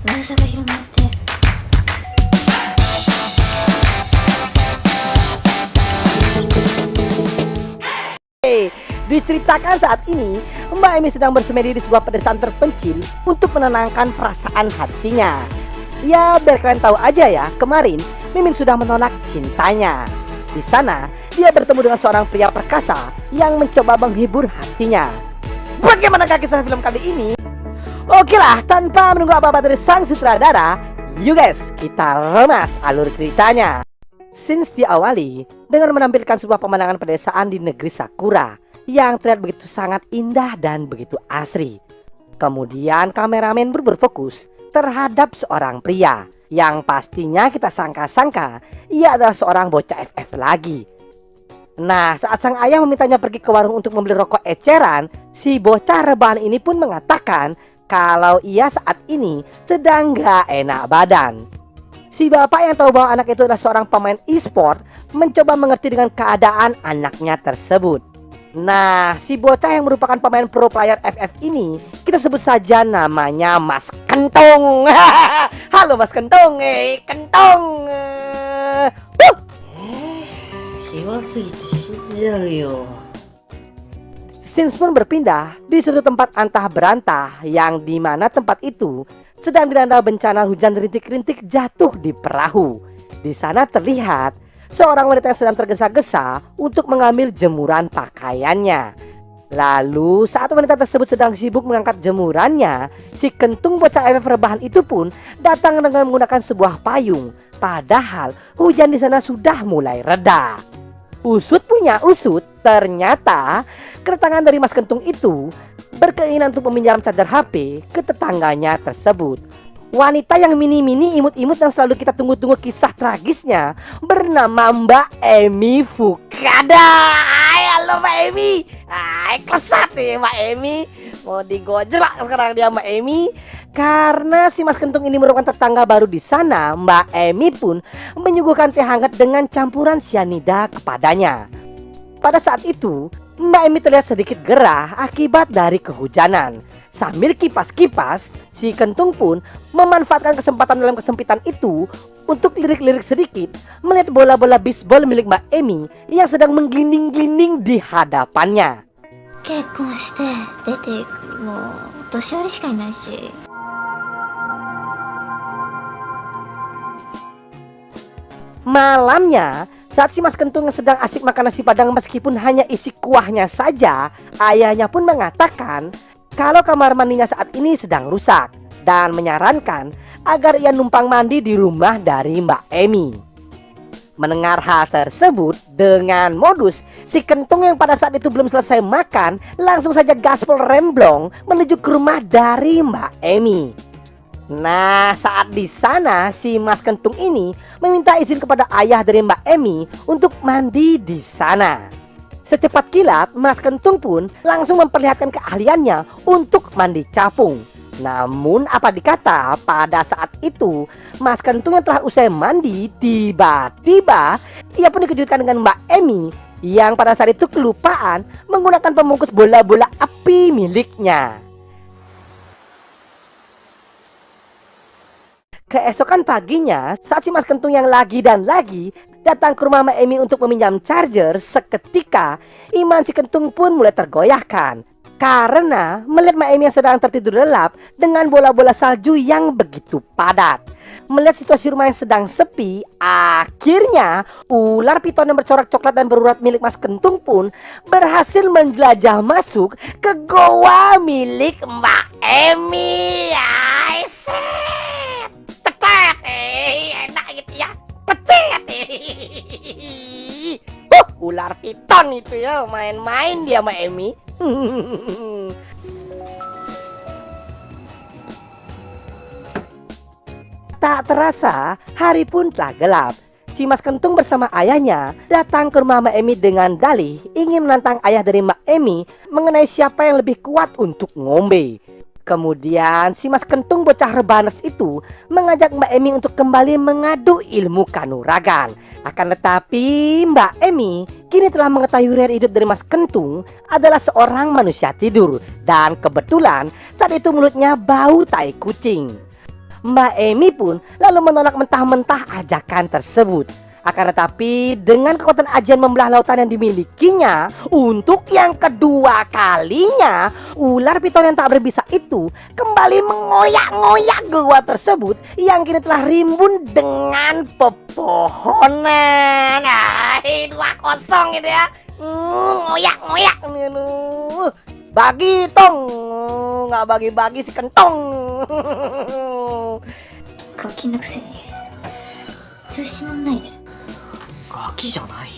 噂が広まって。Diceritakan saat ini, Mbak Emi sedang bersemedi di sebuah pedesaan terpencil untuk menenangkan perasaan hatinya. Ya, biar kalian tahu aja ya, kemarin Mimin sudah menolak cintanya. Di sana, dia bertemu dengan seorang pria perkasa yang mencoba menghibur hatinya. Bagaimanakah kisah film kali ini? Oke lah, tanpa menunggu apa-apa dari sang sutradara, yuk guys, kita remas alur ceritanya. Scenes diawali dengan menampilkan sebuah pemandangan pedesaan di negeri Sakura yang terlihat begitu sangat indah dan begitu asri. Kemudian kameramen berfokus terhadap seorang pria yang pastinya kita sangka-sangka ia adalah seorang bocah FF lagi. Nah, saat sang ayah memintanya pergi ke warung untuk membeli rokok eceran, si bocah rebahan ini pun mengatakan kalau ia saat ini sedang gak enak badan. Si bapak yang tahu bahwa anak itu adalah seorang pemain e-sport mencoba mengerti dengan keadaan anaknya tersebut. Nah, si bocah yang merupakan pemain pro player FF ini kita sebut saja namanya Mas Kentong. Halo Mas Kentong, Kentong. Scenes pun berpindah di suatu tempat antah berantah yang dimana tempat itu sedang dilanda bencana hujan rintik-rintik jatuh di perahu. Di sana terlihat seorang wanita yang sedang tergesa-gesa untuk mengambil jemuran pakaiannya. Lalu saat wanita tersebut sedang sibuk mengangkat jemurannya, si Kentung bocah FF rebahan itu pun datang dengan menggunakan sebuah payung. Padahal hujan di sana sudah mulai reda. Usut punya usut, ternyata kedatangan dari Mas Kentung itu berkeinginan untuk meminjam charger HP ke tetangganya tersebut. Wanita yang mini-mini imut-imut yang selalu kita tunggu-tunggu kisah tragisnya bernama Mbak Emi Fukada. Halo Mbak Emi. Kesat nih Mbak Emi. Mau digojlak sekarang dia Mbak Emi. Karena si Mas Kentung ini merupakan tetangga baru di sana, Mbak Emi pun menyuguhkan teh hangat dengan campuran cyanida kepadanya. Pada saat itu, Mbak Emi terlihat sedikit gerah akibat dari kehujanan. Sambil kipas-kipas, si Kentung pun memanfaatkan kesempatan dalam kesempitan itu untuk lirik-lirik sedikit melihat bola-bola bisbol milik Mbak Emi yang sedang menggelinding-gelinding di hadapannya. Malamnya, saat si Mas Kentung sedang asik makan nasi padang meskipun hanya isi kuahnya saja, ayahnya pun mengatakan kalau kamar mandinya saat ini sedang rusak dan menyarankan agar ia numpang mandi di rumah dari Mbak Emi. Mendengar hal tersebut, dengan modus si Kentung yang pada saat itu belum selesai makan langsung saja gaspol remblong menuju ke rumah dari Mbak Emi. Nah, saat di sana si Mas Kentung ini meminta izin kepada ayah dari Mbak Emi untuk mandi di sana. Secepat kilat, Mas Kentung pun langsung memperlihatkan keahliannya untuk mandi capung. Namun apa dikata, pada saat itu Mas Kentung yang telah usai mandi, tiba-tiba ia pun dikejutkan dengan Mbak Emi yang pada saat itu kelupaan menggunakan pembungkus bola-bola api miliknya. Keesokan paginya, saat si Mas Kentung yang lagi dan lagi datang ke rumah Mbak Emi untuk meminjam charger, seketika iman si Kentung pun mulai tergoyahkan karena melihat Mbak Emi yang sedang tertidur lelap dengan bola-bola salju yang begitu padat. Melihat situasi rumah yang sedang sepi, akhirnya ular piton yang bercorak coklat dan berurat milik Mas Kentung pun berhasil menjelajah masuk ke goa milik Mbak Emi. Enak gitu ya, pecet. Ular piton itu ya, main-main dia Mbak Emi. Tak terasa hari pun telah gelap. Si Mas Kentung bersama ayahnya datang ke rumah Mbak Emi dengan dalih ingin menantang ayah dari Mbak Emi mengenai siapa yang lebih kuat untuk ngombe. Kemudian si Mas Kentung bocah rebanes itu mengajak Mbak Emi untuk kembali mengadu ilmu kanuragan. Akan tetapi Mbak Emi kini telah mengetahui riwayat hidup dari Mas Kentung adalah seorang manusia tidur. Dan kebetulan saat itu mulutnya bau tai kucing. Mbak Emi pun lalu menolak mentah-mentah ajakan tersebut. Akan tetapi dengan kekuatan ajian membelah lautan yang dimilikinya, untuk yang kedua kalinya, ular piton yang tak berbisa itu kembali mengoyak-ngoyak gua tersebut yang kini telah rimbun dengan pepohonan. 2-0 gitu ya. Ngoyak-ngoyak. Bagi tong, nggak bagi-bagi si kentong. ガキのくせに調子乗んないで。ガキじゃない。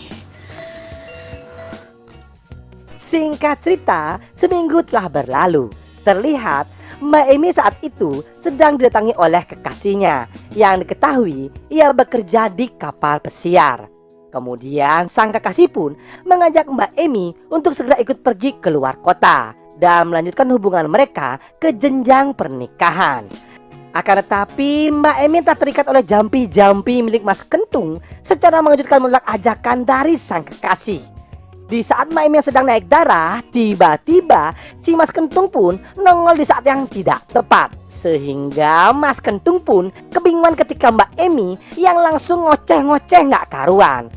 Singkat cerita, seminggu telah berlalu. Terlihat Mbak Emi saat itu sedang didatangi oleh kekasihnya yang diketahui ia bekerja di kapal pesiar. Kemudian sang kekasih pun mengajak Mbak Emi untuk segera ikut pergi keluar kota dan melanjutkan hubungan mereka ke jenjang pernikahan. Akan tetapi Mbak Emi tak terikat oleh jampi-jampi milik Mas Kentung secara mengejutkan menolak ajakan dari sang kekasih. Di saat Mbak Emi yang sedang naik darah, tiba-tiba si Mas Kentung pun nongol di saat yang tidak tepat. Sehingga Mas Kentung pun kebingungan ketika Mbak Emi yang langsung ngoceh-ngoceh gak karuan.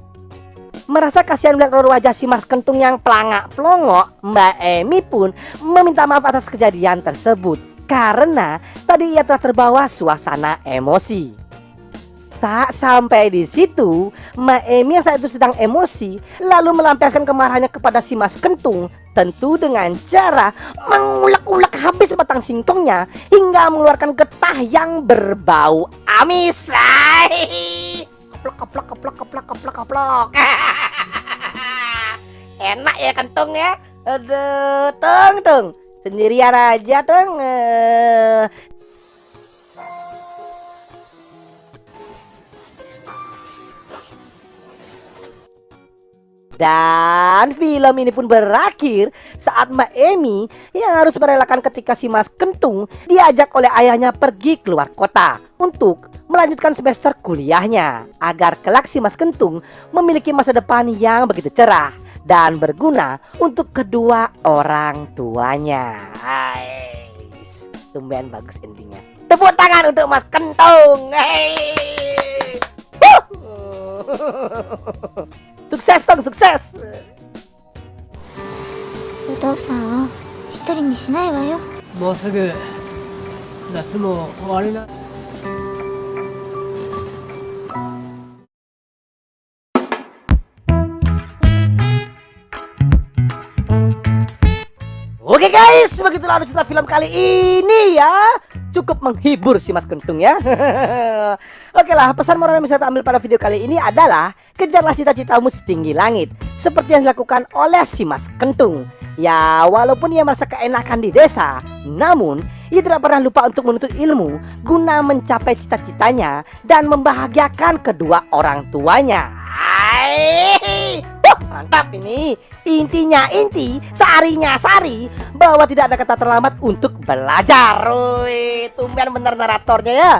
Merasa kasihan melihat raut wajah si Mas Kentung yang pelangak-pelongok, Mbak Emi pun meminta maaf atas kejadian tersebut. Karena tadi ia telah terbawa suasana emosi. Tak sampai di situ, Mbak Emi yang saat itu sedang emosi lalu melampiaskan kemarahannya kepada si Mas Kentung, tentu dengan cara mengulek-ulek habis batang singkongnya hingga mengeluarkan getah yang berbau amis. Keplok keplok keplok keplok keplok keplok. Enak ya Kentung ya. Aduh, tung. Sendirian aja dong. Dan film ini pun berakhir saat Mbak Emi yang harus merelakan ketika si Mas Kentung diajak oleh ayahnya pergi keluar kota untuk melanjutkan semester kuliahnya agar kelak si Mas Kentung memiliki masa depan yang begitu cerah dan berguna untuk kedua orang tuanya. Tumben bagus endingnya. Tepuk tangan untuk Mas Kentung. Sukses dong, sukses. お父さんを一人にしないわよ。もうすぐ夏も終わりな。 Oke guys, begitulah cerita film kali ini ya. Cukup menghibur si Mas Kentung ya. Oke lah, pesan moral yang bisa kita ambil pada video kali ini adalah kejarlah cita-citamu setinggi langit, seperti yang dilakukan oleh si Mas Kentung. Ya, walaupun ia merasa keenakan di desa, namun ia tidak pernah lupa untuk menuntut ilmu guna mencapai cita-citanya dan membahagiakan kedua orang tuanya. Mantap ini. Intinya inti, sarinya sari, bahwa tidak ada kata terlambat untuk belajar. Tumben bener naratornya ya.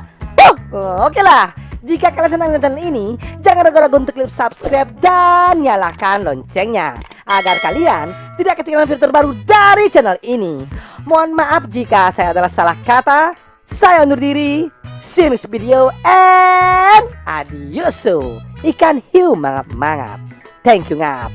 Oke lah. Jika kalian senang dengan channel ini, jangan ragu-ragu untuk klik subscribe dan nyalakan loncengnya agar kalian tidak ketinggalan video terbaru dari channel ini. Mohon maaf jika saya adalah salah kata. Saya undur diri. See you next video and adios. Ikan hiu mangap-mangap. Thank you ngap.